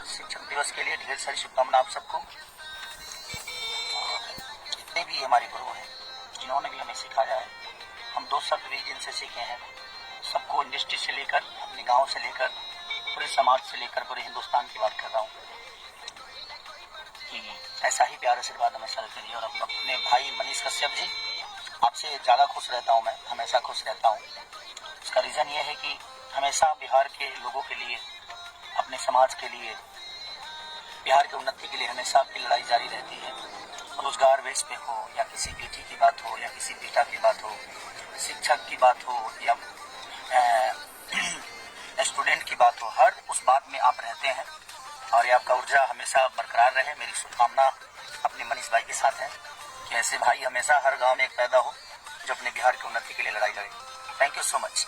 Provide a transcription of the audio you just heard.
शिक्षक दिवस के लिए ढेर सारी शुभकामनाएं आप सबको। जितने भी हमारे गुरु हैं जिन्होंने भी हमें सिखाया है, हम 2 शब्द भी जिनसे सीखे हैं, सबको इंडस्ट्री से लेकर, अपने गांव से लेकर, पूरे समाज से लेकर पूरे हिंदुस्तान की बात कर रहा हूँ कि ऐसा ही प्यार आशीर्वाद हमेशा रखिए। और अपने भाई मनीष कश्यप जी, आपसे ज़्यादा खुश रहता हूँ मैं, हमेशा खुश रहता हूँ। इसका रीज़न ये है कि हमेशा बिहार के लोगों के लिए, अपने समाज के लिए, बिहार की उन्नति के लिए हमेशा आपकी लड़ाई जारी रहती है। रोजगार बेस पे हो, या किसी बेटी की बात हो, या किसी बेटा की बात हो, शिक्षक की बात हो, या स्टूडेंट की बात हो, हर उस बात में आप रहते हैं। और ये आपका ऊर्जा हमेशा बरकरार रहे। मेरी शुभकामना अपने मनीष भाई के साथ है कि ऐसे भाई हमेशा हर गांव में एक पैदा हो जो अपने बिहार की उन्नति के लिए लड़ाई लड़े। Thank you so much.